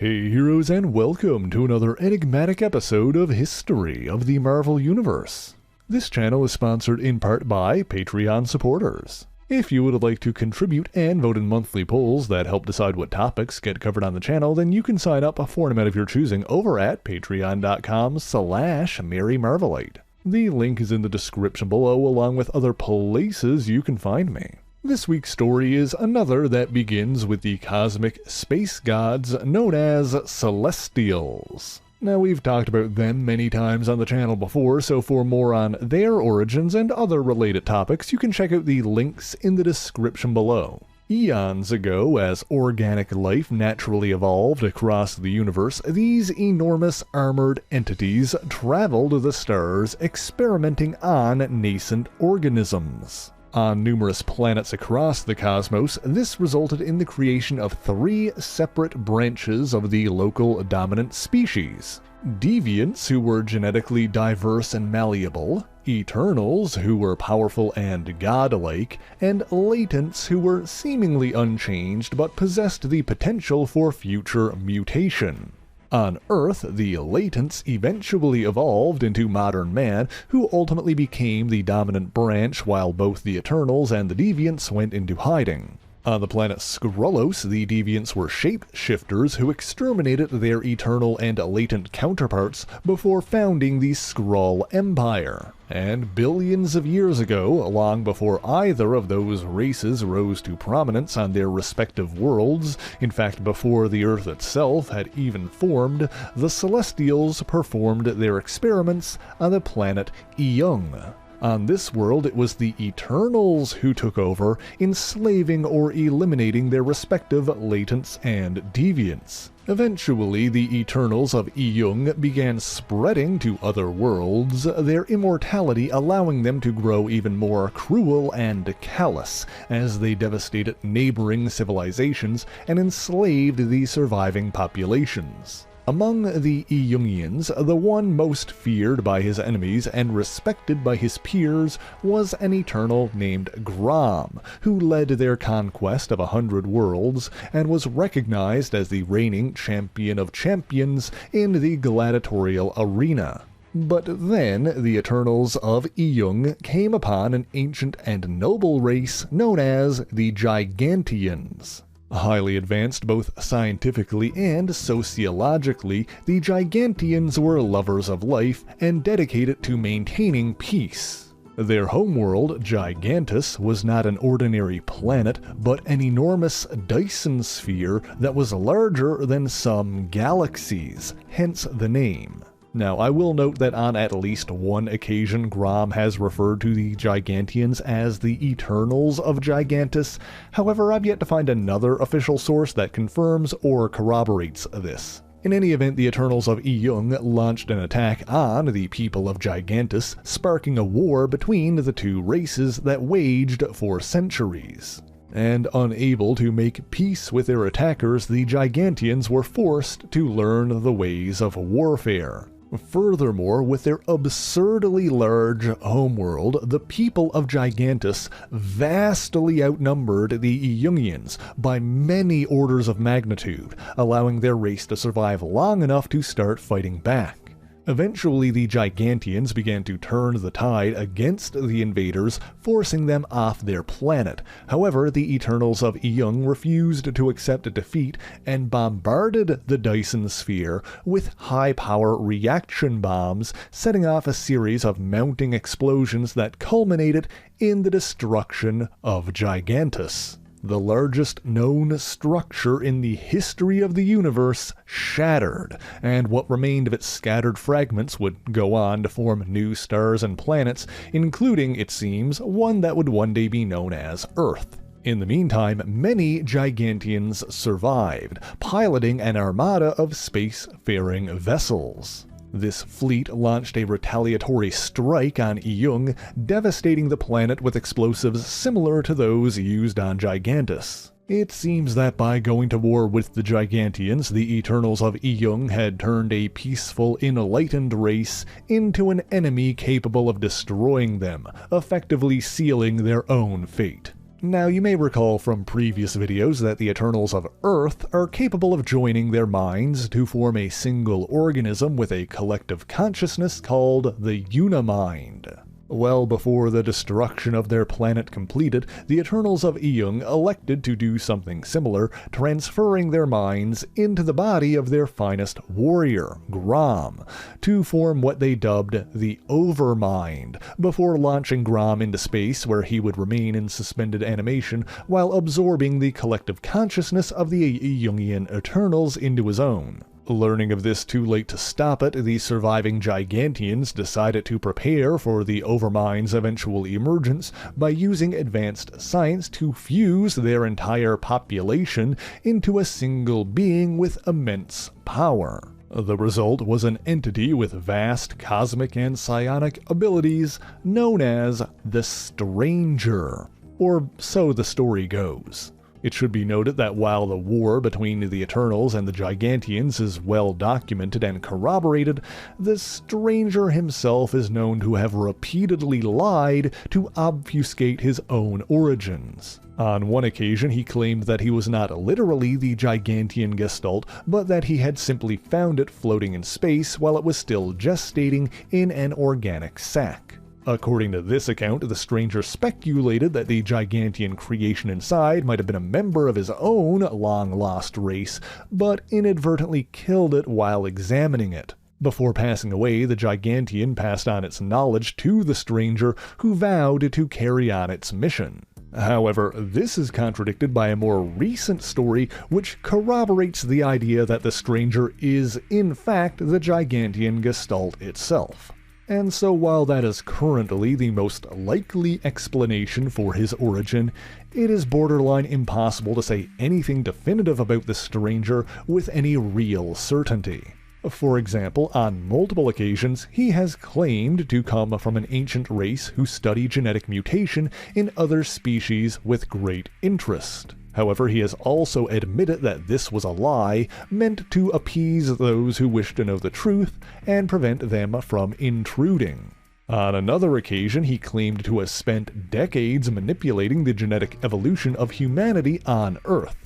Hey heroes, and welcome to another enigmatic episode of History of the Marvel Universe. This channel is sponsored in part by Patreon supporters. If you would like to contribute and vote in monthly polls that help decide what topics get covered on the channel, then you can sign up for an amount of your choosing over at patreon.com/MaryMarvelite. The link is in the description below, along with other places you can find me. This week's story is another that begins with the cosmic space gods known as Celestials. Now, we've talked about them many times on the channel before, so for more on their origins and other related topics, you can check out the links in the description below. Eons ago, as organic life naturally evolved across the universe, these enormous armored entities traveled the stars, experimenting on nascent organisms. On numerous planets across the cosmos, this resulted in the creation of 3 separate branches of the local dominant species: Deviants, who were genetically diverse and malleable; Eternals, who were powerful and godlike; and Latents, who were seemingly unchanged but possessed the potential for future mutation. On Earth, the Latents eventually evolved into modern man, who ultimately became the dominant branch, while both the Eternals and the Deviants went into hiding. On the planet Skrullos, the Deviants were shapeshifters who exterminated their Eternal and Latent counterparts before founding the Skrull Empire. And billions of years ago, long before either of those races rose to prominence on their respective worlds, in fact before the Earth itself had even formed, the Celestials performed their experiments on the planet Eyung. On this world, it was the Eternals who took over, enslaving or eliminating their respective Latents and Deviants. Eventually, the Eternals of Eyung began spreading to other worlds, their immortality allowing them to grow even more cruel and callous as they devastated neighboring civilizations and enslaved the surviving populations. Among the Eyungians, the one most feared by his enemies and respected by his peers was an Eternal named Grom, who led their conquest of 100 worlds and was recognized as the reigning champion of champions in the gladiatorial arena. But then, the Eternals of Eyung came upon an ancient and noble race known as the Gigantians. Highly advanced both scientifically and sociologically, the Gigantians were lovers of life and dedicated to maintaining peace. Their homeworld, Gigantus, was not an ordinary planet, but an enormous Dyson sphere that was larger than some galaxies, hence the name. Now, I will note that on at least one occasion, Grom has referred to the Gigantians as the Eternals of Gigantus. However, I've yet to find another official source that confirms or corroborates this. In any event, the Eternals of Eyung launched an attack on the people of Gigantus, sparking a war between the two races that waged for centuries. And unable to make peace with their attackers, the Gigantians were forced to learn the ways of warfare. Furthermore, with their absurdly large homeworld, the people of Gigantus vastly outnumbered the Eyungians by many orders of magnitude, allowing their race to survive long enough to start fighting back. Eventually, the Gigantians began to turn the tide against the invaders, forcing them off their planet. However, the Eternals of Eyung refused to accept defeat and bombarded the Dyson sphere with high-power reaction bombs, setting off a series of mounting explosions that culminated in the destruction of Gigantus. The largest known structure in the history of the universe shattered, and what remained of its scattered fragments would go on to form new stars and planets, including, it seems, one that would one day be known as Earth. In the meantime, many Gigantians survived, piloting an armada of space-faring vessels. This fleet launched a retaliatory strike on Eyung, devastating the planet with explosives similar to those used on Gigantus. It seems that by going to war with the Gigantians, the Eternals of Eyung had turned a peaceful, enlightened race into an enemy capable of destroying them, effectively sealing their own fate. Now, you may recall from previous videos that the Eternals of Earth are capable of joining their minds to form a single organism with a collective consciousness called the Uni-Mind. Well before the destruction of their planet completed, the Eternals of Eyung elected to do something similar, transferring their minds into the body of their finest warrior, Grom, to form what they dubbed the Overmind, before launching Grom into space where he would remain in suspended animation while absorbing the collective consciousness of the Eyungian Eternals into his own. Learning of this too late to stop it, the surviving Gigantians decided to prepare for the Overmind's eventual emergence by using advanced science to fuse their entire population into a single being with immense power. The result was an entity with vast cosmic and psionic abilities known as the Stranger, or so the story goes. It should be noted that while the war between the Eternals and the Gigantians is well documented and corroborated, the Stranger himself is known to have repeatedly lied to obfuscate his own origins. On one occasion, he claimed that he was not literally the Gigantian Gestalt, but that he had simply found it floating in space while it was still gestating in an organic sac. According to this account, the Stranger speculated that the Gigantian creation inside might have been a member of his own long-lost race, but inadvertently killed it while examining it. Before passing away, the Gigantian passed on its knowledge to the Stranger, who vowed to carry on its mission. However, this is contradicted by a more recent story which corroborates the idea that the Stranger is, in fact, the Gigantian Gestalt itself. And so while that is currently the most likely explanation for his origin, it is borderline impossible to say anything definitive about the Stranger with any real certainty. For example, on multiple occasions, he has claimed to come from an ancient race who study genetic mutation in other species with great interest. However, he has also admitted that this was a lie meant to appease those who wish to know the truth and prevent them from intruding. On another occasion, he claimed to have spent decades manipulating the genetic evolution of humanity on Earth.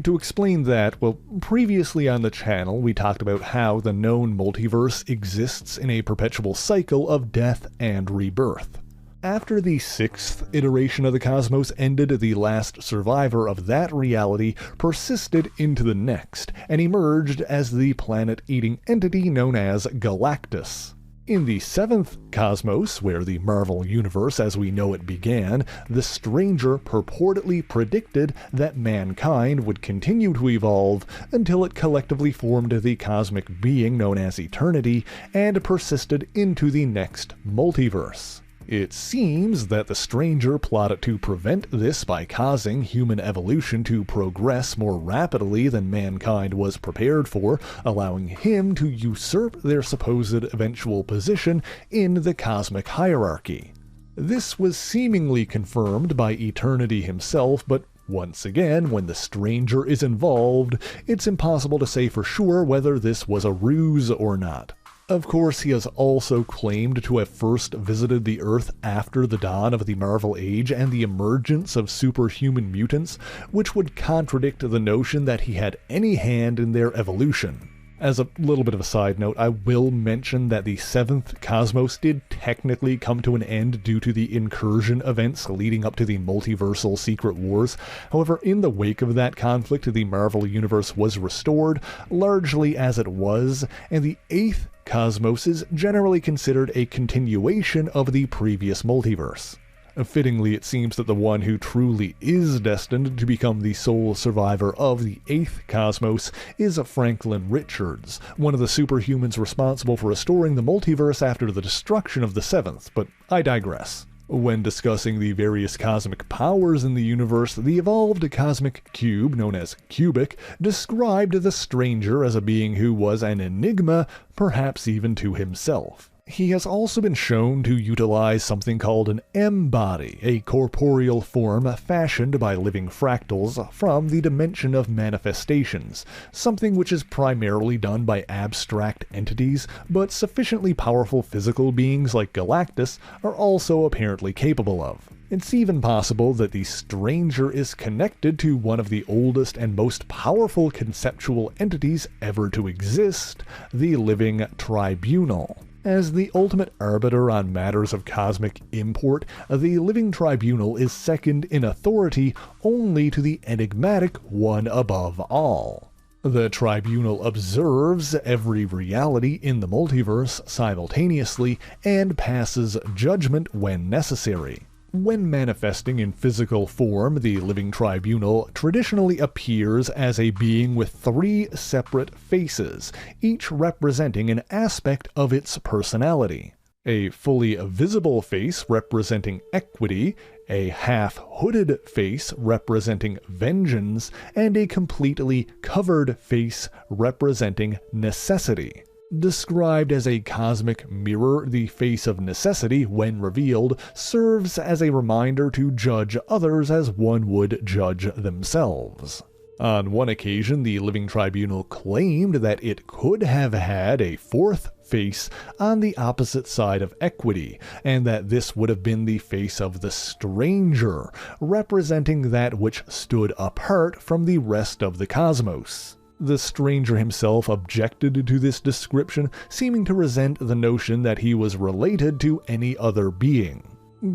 To explain that, well, previously on the channel we talked about how the known multiverse exists in a perpetual cycle of death and rebirth. After the 6th iteration of the cosmos ended, the last survivor of that reality persisted into the next, and emerged as the planet-eating entity known as Galactus. In the 7th cosmos, where the Marvel Universe as we know it began, the Stranger purportedly predicted that mankind would continue to evolve until it collectively formed the cosmic being known as Eternity, and persisted into the next multiverse. It seems that the Stranger plotted to prevent this by causing human evolution to progress more rapidly than mankind was prepared for, allowing him to usurp their supposed eventual position in the cosmic hierarchy. This was seemingly confirmed by Eternity himself, but once again, when the Stranger is involved, it's impossible to say for sure whether this was a ruse or not. Of course, he has also claimed to have first visited the Earth after the dawn of the Marvel Age and the emergence of superhuman mutants, which would contradict the notion that he had any hand in their evolution. As a little bit of a side note, I will mention that the 7th cosmos did technically come to an end due to the incursion events leading up to the Multiversal Secret Wars. However, in the wake of that conflict, the Marvel Universe was restored, largely as it was, and the 8th cosmos is generally considered a continuation of the previous multiverse. Fittingly, it seems that the one who truly is destined to become the sole survivor of the 8th cosmos is Franklin Richards, one of the superhumans responsible for restoring the multiverse after the destruction of the 7th, but I digress. When discussing the various cosmic powers in the universe, the evolved cosmic cube, known as Cubic, described the Stranger as a being who was an enigma, perhaps even to himself. He has also been shown to utilize something called an M-body, a corporeal form fashioned by living fractals from the dimension of manifestations, something which is primarily done by abstract entities, but sufficiently powerful physical beings like Galactus are also apparently capable of. It's even possible that the Stranger is connected to one of the oldest and most powerful conceptual entities ever to exist, the Living Tribunal. As the ultimate arbiter on matters of cosmic import, the Living Tribunal is second in authority only to the enigmatic One Above All. The Tribunal observes every reality in the multiverse simultaneously and passes judgment when necessary. When manifesting in physical form, the Living Tribunal traditionally appears as a being with 3 separate faces, each representing an aspect of its personality. A fully visible face representing equity, a half-hooded face representing vengeance, and a completely covered face representing necessity. Described as a cosmic mirror, the face of necessity, when revealed, serves as a reminder to judge others as one would judge themselves. On one occasion, the Living Tribunal claimed that it could have had a 4th face on the opposite side of equity, and that this would have been the face of the Stranger, representing that which stood apart from the rest of the cosmos. The Stranger himself objected to this description, seeming to resent the notion that he was related to any other being.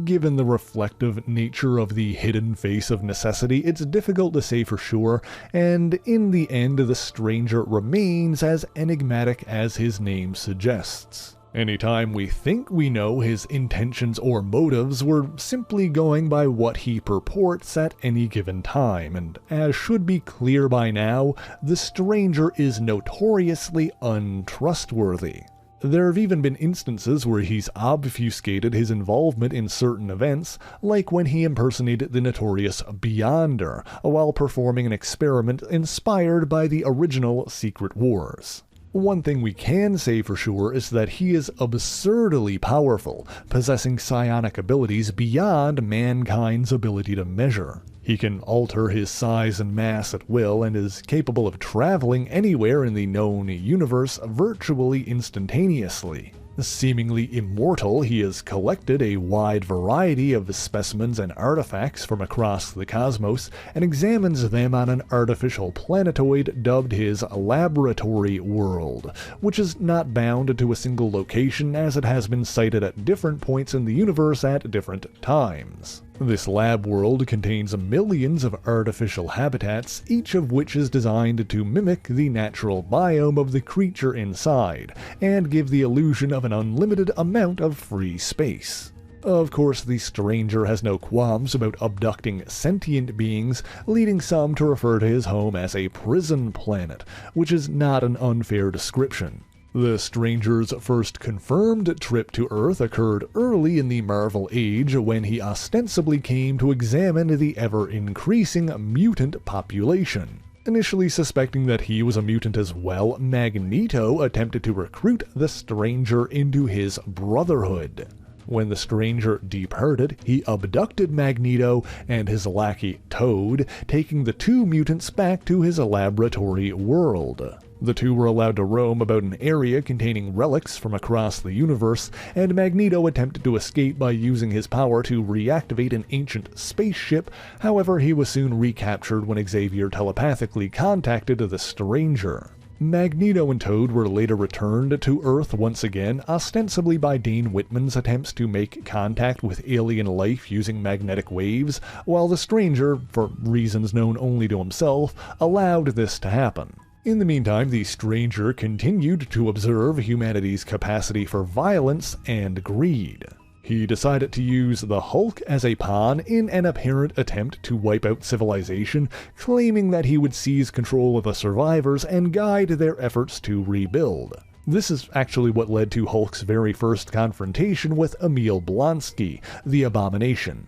Given the reflective nature of the hidden face of necessity, it's difficult to say for sure, and in the end the Stranger remains as enigmatic as his name suggests. Anytime we think we know his intentions or motives, we're simply going by what he purports at any given time, and as should be clear by now, the Stranger is notoriously untrustworthy. There have even been instances where he's obfuscated his involvement in certain events, like when he impersonated the notorious Beyonder while performing an experiment inspired by the original Secret Wars. One thing we can say for sure is that he is absurdly powerful, possessing psionic abilities beyond mankind's ability to measure. He can alter his size and mass at will and is capable of traveling anywhere in the known universe virtually instantaneously. Seemingly immortal, he has collected a wide variety of specimens and artifacts from across the cosmos and examines them on an artificial planetoid dubbed his laboratory world, which is not bound to a single location as it has been sited at different points in the universe at different times. This lab world contains millions of artificial habitats, each of which is designed to mimic the natural biome of the creature inside, and give the illusion of an unlimited amount of free space. Of course, the Stranger has no qualms about abducting sentient beings, leading some to refer to his home as a prison planet, which is not an unfair description. The Stranger's first confirmed trip to Earth occurred early in the Marvel Age when he ostensibly came to examine the ever-increasing mutant population. Initially suspecting that he was a mutant as well, Magneto attempted to recruit the Stranger into his Brotherhood. When the Stranger departed, he abducted Magneto and his lackey Toad, taking the 2 mutants back to his laboratory world. The 2 were allowed to roam about an area containing relics from across the universe, and Magneto attempted to escape by using his power to reactivate an ancient spaceship. However, he was soon recaptured when Xavier telepathically contacted the Stranger. Magneto and Toad were later returned to Earth once again, ostensibly by Dane Whitman's attempts to make contact with alien life using magnetic waves, while the Stranger, for reasons known only to himself, allowed this to happen. In the meantime, the Stranger continued to observe humanity's capacity for violence and greed. He decided to use the Hulk as a pawn in an apparent attempt to wipe out civilization, claiming that he would seize control of the survivors and guide their efforts to rebuild. This is actually what led to Hulk's very first confrontation with Emil Blonsky, the Abomination.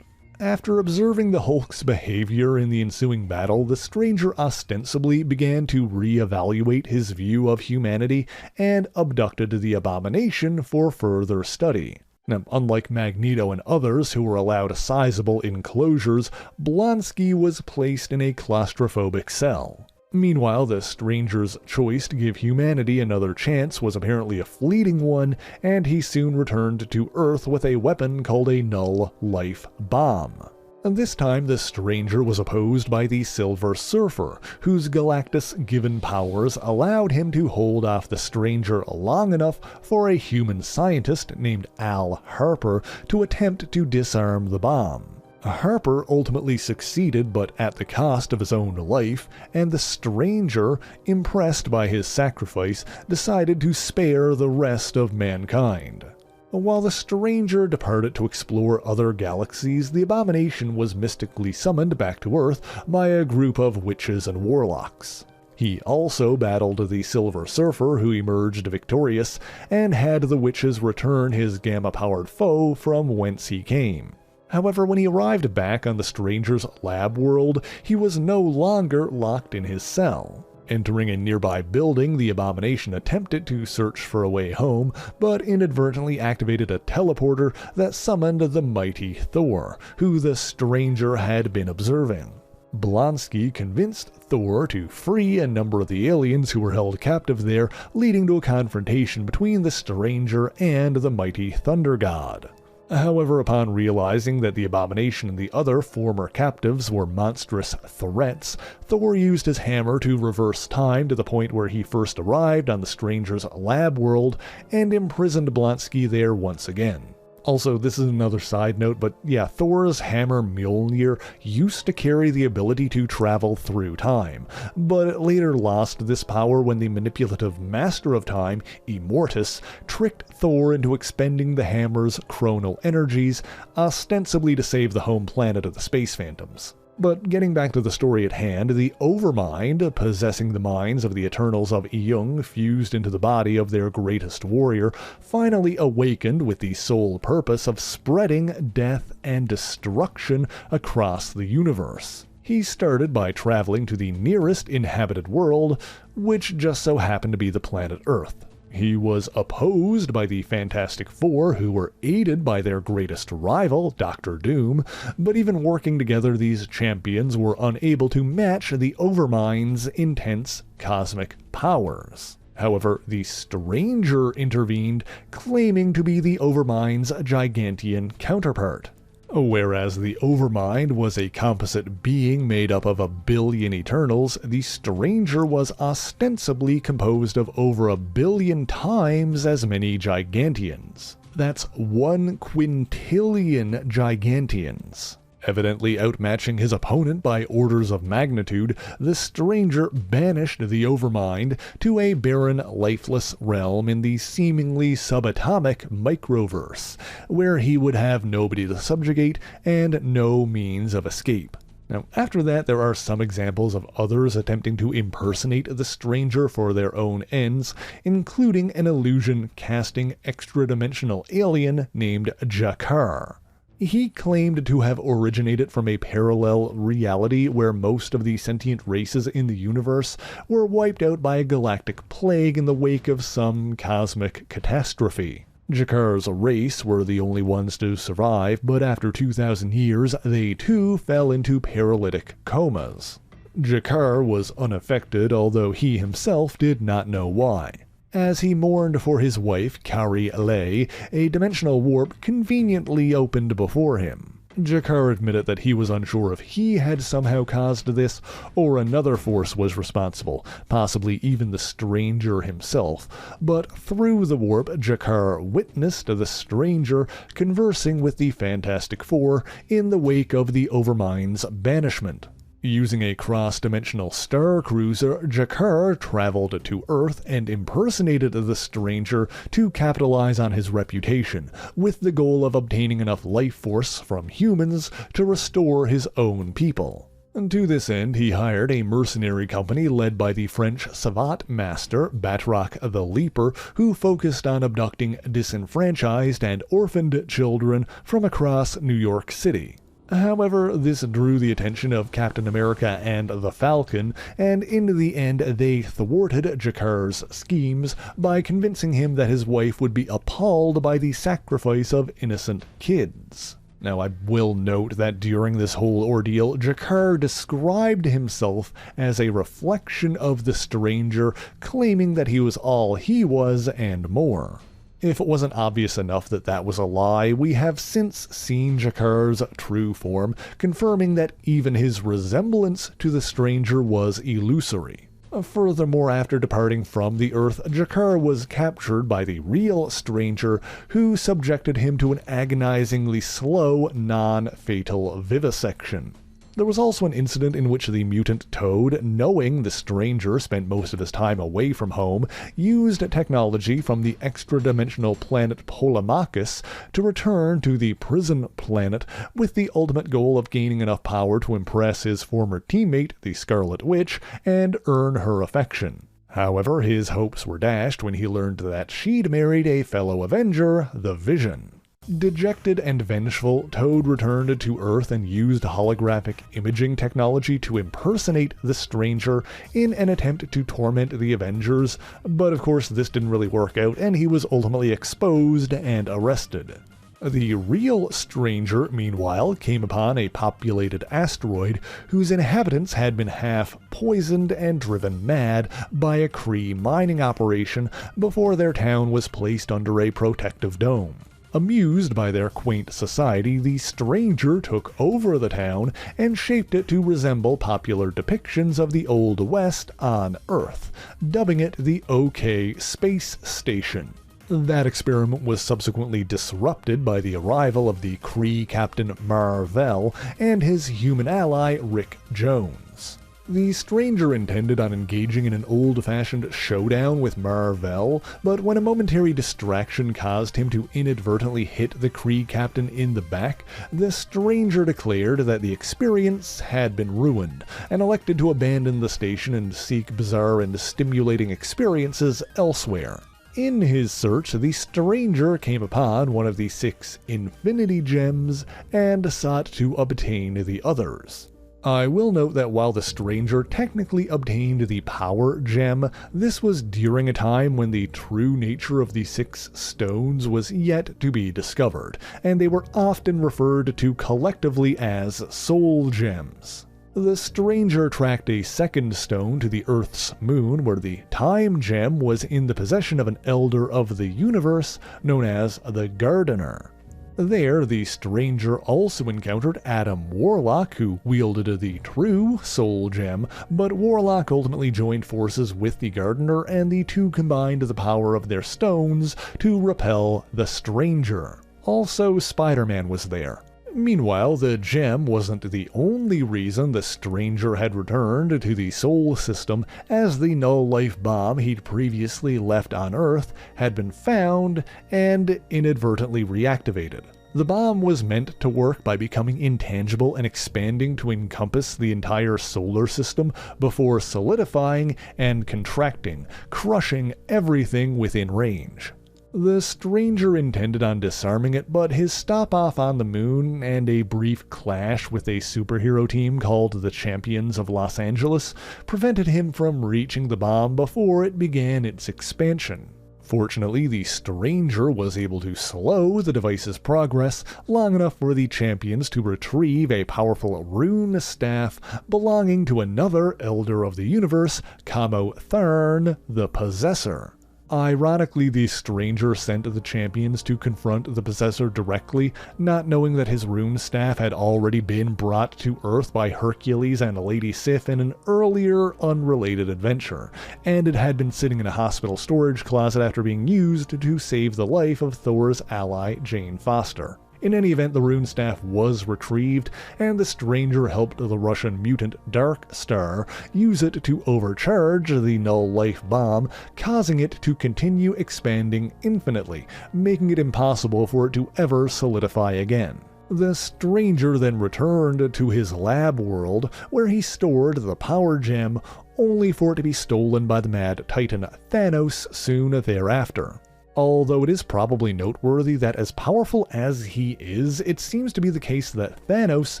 After observing the Hulk's behavior in the ensuing battle, the Stranger ostensibly began to re-evaluate his view of humanity and abducted the Abomination for further study. Now, unlike Magneto and others who were allowed sizable enclosures, Blonsky was placed in a claustrophobic cell. Meanwhile, the stranger's choice to give humanity another chance was apparently a fleeting one, and he soon returned to Earth with a weapon called a null life bomb. And this time, the stranger was opposed by the Silver Surfer, whose Galactus-given powers allowed him to hold off the stranger long enough for a human scientist named Al Harper to attempt to disarm the bomb. Harper ultimately succeeded, but at the cost of his own life, and the stranger, impressed by his sacrifice, decided to spare the rest of mankind. While the stranger departed to explore other galaxies, the Abomination was mystically summoned back to Earth by a group of witches and warlocks. He also battled the Silver Surfer, who emerged victorious, and had the witches return his gamma-powered foe from whence he came. However, when he arrived back on the stranger's lab world, he was no longer locked in his cell. Entering a nearby building, the Abomination attempted to search for a way home, but inadvertently activated a teleporter that summoned the mighty Thor, who the stranger had been observing. Blonsky convinced Thor to free a number of the aliens who were held captive there, leading to a confrontation between the stranger and the mighty Thunder God. However, upon realizing that the Abomination and the other former captives were monstrous threats, Thor used his hammer to reverse time to the point where he first arrived on the stranger's lab world and imprisoned Blonsky there once again. Also, this is another side note, but yeah, Thor's hammer Mjolnir used to carry the ability to travel through time, but it later lost this power when the manipulative master of time, Immortus, tricked Thor into expending the hammer's chronal energies, ostensibly to save the home planet of the Space Phantoms. But getting back to the story at hand, the Overmind, possessing the minds of the Eternals of Eyung fused into the body of their greatest warrior, finally awakened with the sole purpose of spreading death and destruction across the universe. He started by traveling to the nearest inhabited world, which just so happened to be the planet Earth. He was opposed by the Fantastic Four, who were aided by their greatest rival, Doctor Doom, but even working together, these champions were unable to match the Overmind's intense cosmic powers. However, the Stranger intervened, claiming to be the Overmind's Gigantian counterpart. Whereas the Overmind was a composite being made up of a billion Eternals, the Stranger was ostensibly composed of over 1 billion times as many Gigantians. That's 1 quintillion Gigantians. Evidently outmatching his opponent by orders of magnitude, the Stranger banished the Overmind to a barren, lifeless realm in the seemingly subatomic microverse, where he would have nobody to subjugate and no means of escape. Now, after that, there are some examples of others attempting to impersonate the Stranger for their own ends, including an illusion-casting extra-dimensional alien named Jakar. He claimed to have originated from a parallel reality where most of the sentient races in the universe were wiped out by a galactic plague in the wake of some cosmic catastrophe. Jakar's race were the only ones to survive, but after 2,000 years, they too fell into paralytic comas. Jakar was unaffected, although he himself did not know why. As he mourned for his wife, Kari Lay, a dimensional warp conveniently opened before him. Jakar admitted that he was unsure if he had somehow caused this, or another force was responsible, possibly even the Stranger himself, but through the warp, Jakar witnessed the Stranger conversing with the Fantastic Four in the wake of the Overmind's banishment. Using a cross-dimensional star cruiser, Jakar traveled to Earth and impersonated the Stranger to capitalize on his reputation, with the goal of obtaining enough life force from humans to restore his own people. And to this end, he hired a mercenary company led by the French savant master, Batroc the Leaper, who focused on abducting disenfranchised and orphaned children from across New York City. However, this drew the attention of Captain America and the Falcon, and in the end they thwarted Jakar's schemes by convincing him that his wife would be appalled by the sacrifice of innocent kids. Now, I will note that during this whole ordeal, G'Kar described himself as a reflection of the stranger, claiming that he was all he was and more. If it wasn't obvious enough that that was a lie, we have since seen G'Kar's true form, confirming that even his resemblance to the stranger was illusory. Furthermore, after departing from the Earth, G'Kar was captured by the real stranger, who subjected him to an agonizingly slow, non-fatal vivisection. There was also an incident in which the mutant Toad, knowing the stranger spent most of his time away from home, used technology from the extra-dimensional planet Polemarchus to return to the prison planet with the ultimate goal of gaining enough power to impress his former teammate, the Scarlet Witch, and earn her affection. However, his hopes were dashed when he learned that she'd married a fellow Avenger, the Vision. Dejected and vengeful, Toad returned to Earth and used holographic imaging technology to impersonate the stranger in an attempt to torment the Avengers, but of course this didn't really work out and he was ultimately exposed and arrested. The real stranger, meanwhile, came upon a populated asteroid whose inhabitants had been half poisoned and driven mad by a Kree mining operation before their town was placed under a protective dome. Amused by their quaint society, the stranger took over the town and shaped it to resemble popular depictions of the Old West on Earth, dubbing it the OK Space Station. That experiment was subsequently disrupted by the arrival of the Kree Captain Mar-Vell and his human ally Rick Jones. The stranger intended on engaging in an old-fashioned showdown with Mar-Vell, but when a momentary distraction caused him to inadvertently hit the Kree captain in the back, the stranger declared that the experience had been ruined, and elected to abandon the station and seek bizarre and stimulating experiences elsewhere. In his search, the stranger came upon one of the 6 Infinity Gems and sought to obtain the others. I will note that while the stranger technically obtained the Power Gem, this was during a time when the true nature of the 6 stones was yet to be discovered, and they were often referred to collectively as Soul Gems. The stranger tracked a second stone to the Earth's moon, where the Time Gem was in the possession of an Elder of the Universe known as the Gardener. There, the stranger also encountered Adam Warlock, who wielded the true Soul Gem, but Warlock ultimately joined forces with the Gardener, and the two combined the power of their stones to repel the stranger. Also, Spider-Man was there. Meanwhile, the gem wasn't the only reason the stranger had returned to the Soul System, as the null life bomb he'd previously left on Earth had been found and inadvertently reactivated. The bomb was meant to work by becoming intangible and expanding to encompass the entire solar system before solidifying and contracting, crushing everything within range. The stranger intended on disarming it, but his stop-off on the moon and a brief clash with a superhero team called the Champions of Los Angeles prevented him from reaching the bomb before it began its expansion. Fortunately, the stranger was able to slow the device's progress long enough for the Champions to retrieve a powerful rune staff belonging to another Elder of the Universe, Kamo Tharn, the Possessor. Ironically, the stranger sent the Champions to confront the Possessor directly, not knowing that his rune staff had already been brought to Earth by Hercules and Lady Sif in an earlier, unrelated adventure, and it had been sitting in a hospital storage closet after being used to save the life of Thor's ally, Jane Foster. In any event, the rune staff was retrieved, and the stranger helped the Russian mutant Dark Star use it to overcharge the null life bomb, causing it to continue expanding infinitely, making it impossible for it to ever solidify again. The stranger then returned to his lab world, where he stored the Power Gem, only for it to be stolen by the Mad Titan Thanos soon thereafter. Although it is probably noteworthy that as powerful as he is, it seems to be the case that Thanos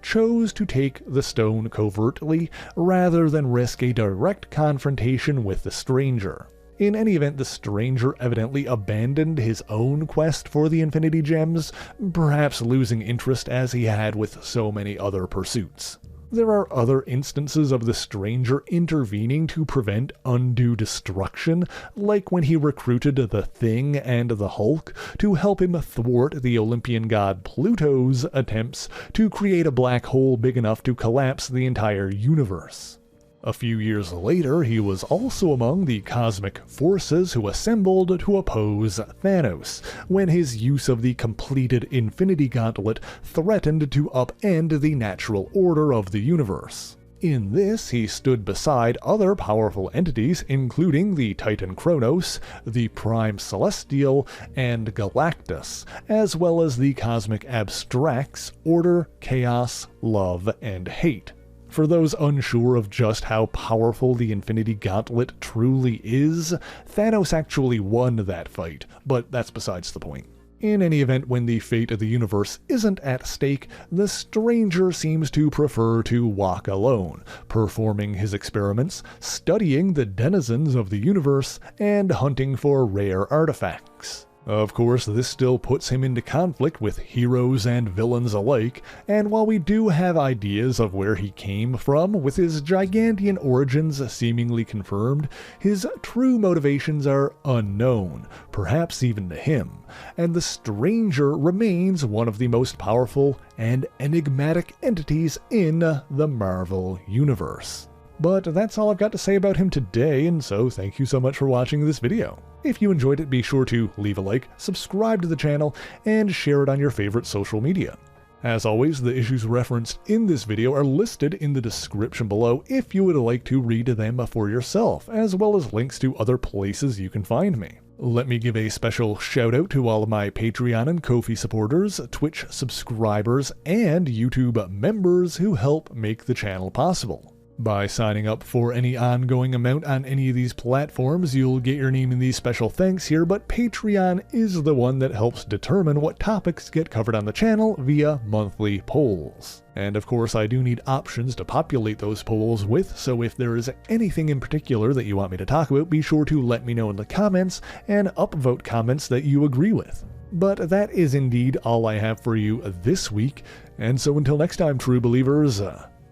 chose to take the stone covertly rather than risk a direct confrontation with the stranger. In any event, the stranger evidently abandoned his own quest for the Infinity Gems, perhaps losing interest as he had with so many other pursuits. There are other instances of the stranger intervening to prevent undue destruction, like when he recruited the Thing and the Hulk to help him thwart the Olympian god Pluto's attempts to create a black hole big enough to collapse the entire universe. A few years later, he was also among the cosmic forces who assembled to oppose Thanos, when his use of the completed Infinity Gauntlet threatened to upend the natural order of the universe. In this, he stood beside other powerful entities, including the Titan Kronos, the Prime Celestial, and Galactus, as well as the cosmic abstracts Order, Chaos, Love, and Hate. For those unsure of just how powerful the Infinity Gauntlet truly is, Thanos actually won that fight, but that's besides the point. In any event, when the fate of the universe isn't at stake, the stranger seems to prefer to walk alone, performing his experiments, studying the denizens of the universe, and hunting for rare artifacts. Of course, this still puts him into conflict with heroes and villains alike, and while we do have ideas of where he came from, with his Gigantian origins seemingly confirmed, his true motivations are unknown, perhaps even to him, and the stranger remains one of the most powerful and enigmatic entities in the Marvel Universe. But that's all I've got to say about him today, and so thank you so much for watching this video. If you enjoyed it, be sure to leave a like, subscribe to the channel, and share it on your favorite social media. As always, the issues referenced in this video are listed in the description below if you would like to read them for yourself, as well as links to other places you can find me. Let me give a special shout out to all of my Patreon and Ko-fi supporters, Twitch subscribers, and YouTube members who help make the channel possible. By signing up for any ongoing amount on any of these platforms, you'll get your name in these special thanks here, but Patreon is the one that helps determine what topics get covered on the channel via monthly polls. And of course, I do need options to populate those polls with, so if there is anything in particular that you want me to talk about, be sure to let me know in the comments and upvote comments that you agree with. But that is indeed all I have for you this week, and so until next time, true believers,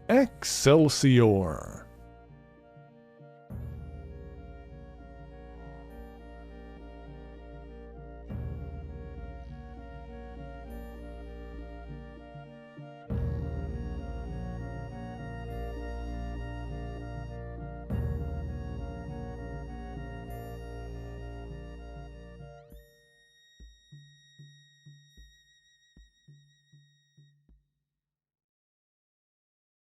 Excelsior!